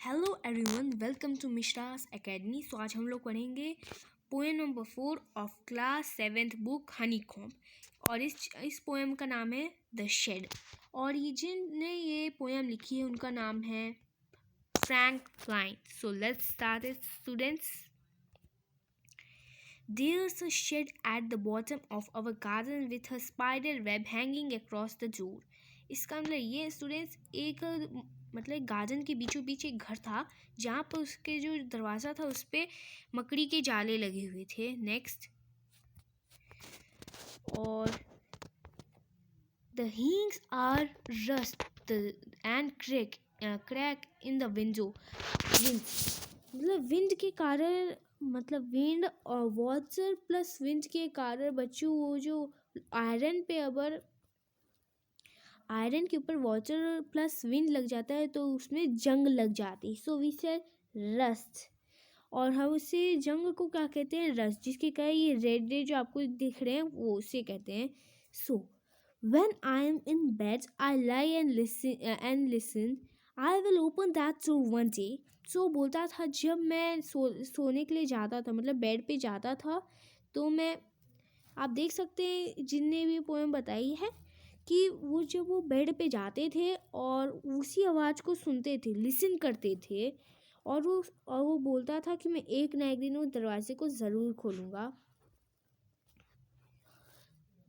Hello everyone, welcome to Mishra's academy. So आज हम लोग पढ़ेंगे poem number 4 of class 7th book honeycomb. और इस पोएम का नाम है द शेड। और ये जिनने ये पोएम लिखी है उनका नाम है Frank Kline. So let's start it students. There's a shed at the bottom of our garden with a spider web hanging across the door. इसका मतलब ये स्टूडेंट्स एक मतलब गार्डन के बीचों बीच एक घर था जहाँ पर उसके जो दरवाज़ा था उस पर मकड़ी के जाले लगे हुए थे। नेक्स्ट, और the hinges are rust and crack in the window. मतलब विंड के कारण, मतलब विंड और वाटर प्लस विंड के कारण बच्चों वो जो आयरन पे अगर आयरन के ऊपर वाटर प्लस विंड लग जाता है तो उसमें जंग लग जाती है। सो वी से रस्ट, और हम उसे जंग को क्या कहते हैं? रस्ट, जिसके कारण ये रेड रेड जो आपको दिख रहे हैं वो उसे कहते हैं। So when I am in bed I lie and listen I will open that door one day. So बोलता था जब मैं सोने के लिए जाता था, मतलब बेड पे जाता था, तो मैं, आप देख सकते हैं जिनने भी पोएम बताई है कि वो जब वो बेड पे जाते थे और उसी आवाज़ को सुनते थे, लिसन करते थे, और वो बोलता था कि मैं एक ना एक दिन उस दरवाजे को ज़रूर खोलूँगा।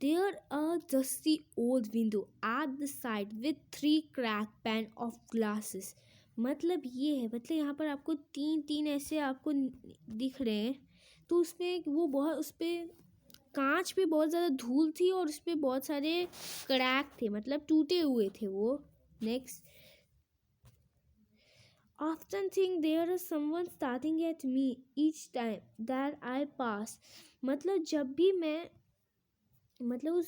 There a dusty old window at the side with 3 cracked pane of glasses. मतलब ये है, मतलब यहाँ पर आपको तीन ऐसे आपको दिख रहे हैं, तो उसमें वो बहुत, उस पर कांच पे बहुत ज़्यादा धूल थी और उस पर बहुत सारे क्रैक थे, मतलब टूटे हुए थे वो। Next, often think there is someone starting at me each time that I pass. मतलब जब भी मैं, मतलब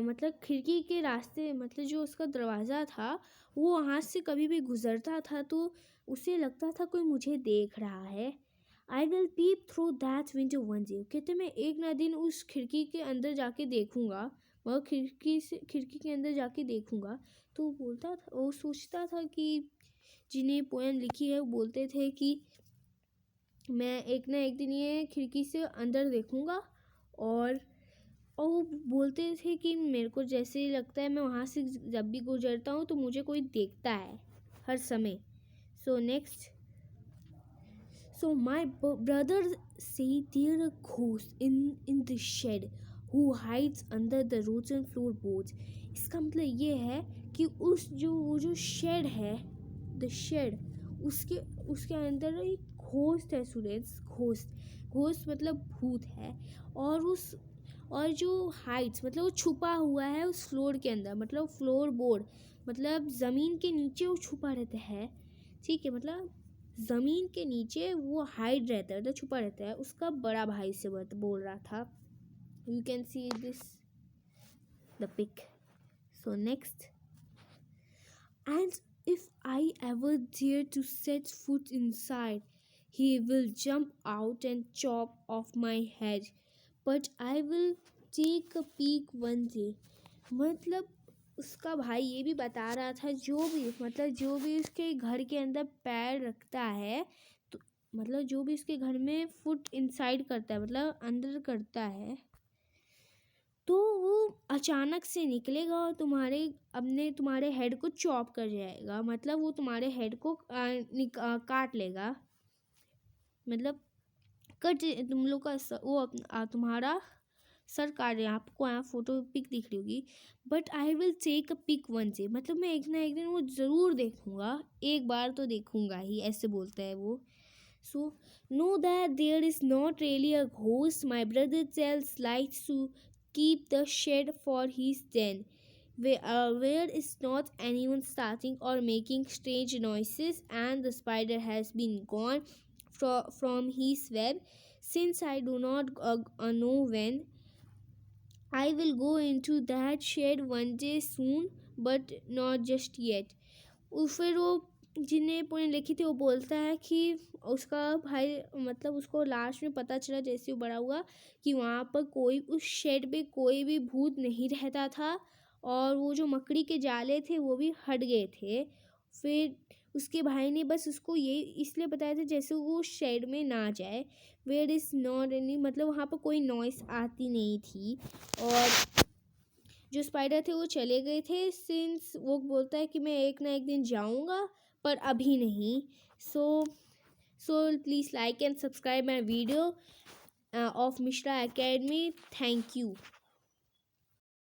मतलब खिड़की के रास्ते, मतलब जो उसका दरवाज़ा था वो वहाँ से कभी भी गुज़रता था तो उसे लगता था कोई मुझे देख रहा है। I will pep through that window one day. कहते मैं एक ना दिन उस खिड़की के अंदर जाके देखूँगा, वह खिड़की के अंदर जाके देखूँगा। तो वो बोलता था, वो सोचता था कि जिन्हें पोएम लिखी है वो बोलते थे कि मैं एक ना एक दिन ये खिड़की से अंदर देखूँगा, और वो बोलते थे कि मेरे को जैसे ही लगता है मैं वहाँ से जब भी गुजरता हूँ तो मुझे कोई देखता है हर समय। So next, so my brother says there a ghost in the shed who hides under the rotten floor boards. इसका मतलब ये है कि वो जो शेड है, द शेड, उसके अंदर एक घोस्ट है स्टूडेंट्स। घोस्ट मतलब भूत है, और जो हाइट्स मतलब वो छुपा हुआ है उस फ्लोर के अंदर, मतलब फ्लोर बोर्ड, मतलब ज़मीन के नीचे वो छुपा रहता है। ठीक है, मतलब ज़मीन के नीचे वो हाइड रहता है, मतलब छुपा रहता है। उसका बड़ा भाई से बोल रहा था। You can see this the pic. So next, and if I ever dare to set foot inside he will jump out and chop off my head but I will take a peek one day. मतलब उसका भाई ये भी बता रहा था जो भी उसके घर के अंदर पैर रखता है, तो मतलब जो भी उसके घर में फुट इनसाइड करता है, मतलब अंदर करता है, तो वो अचानक से निकलेगा और तुम्हारे हेड को चॉप कर जाएगा। मतलब वो तुम्हारे हेड को काट लेगा, मतलब तुम लोग का वो तुम्हारा सर काट रहे हैं। आपको यहाँ फोटो पिक दिख रही होगी। But I will take a peek one day, मतलब मैं एक ना एक दिन वो ज़रूर देखूँगा, एक बार तो देखूँगा ही, ऐसे बोलता है वो। So no that there is not really a ghost my brother tells likes to keep the shed for his den where is not anyone starting or making strange noises, and the spider has been gone from his web since I do not know when. I will go into that shed one day soon, but not just yet. फिर वो जिन्हें poem लिखी थी वो बोलता है कि उसका भाई, मतलब उसको लास्ट में पता चला जैसे वो बड़ा हुआ कि वहाँ पर उस शेड पे कोई भी भूत नहीं रहता था, और वो जो मकड़ी के जाले थे वो भी हट गए थे। फिर उसके भाई ने बस उसको ये इसलिए बताया था जैसे वो शेड में ना जाए, वेयर इज़ नॉट एनी, मतलब वहाँ पर कोई नॉइस आती नहीं थी। और जो स्पाइडर थे वो चले गए थे, सिंस वो बोलता है कि मैं एक ना एक दिन जाऊँगा पर अभी नहीं। So please like and subscribe my video of Mishra Academy. Thank you.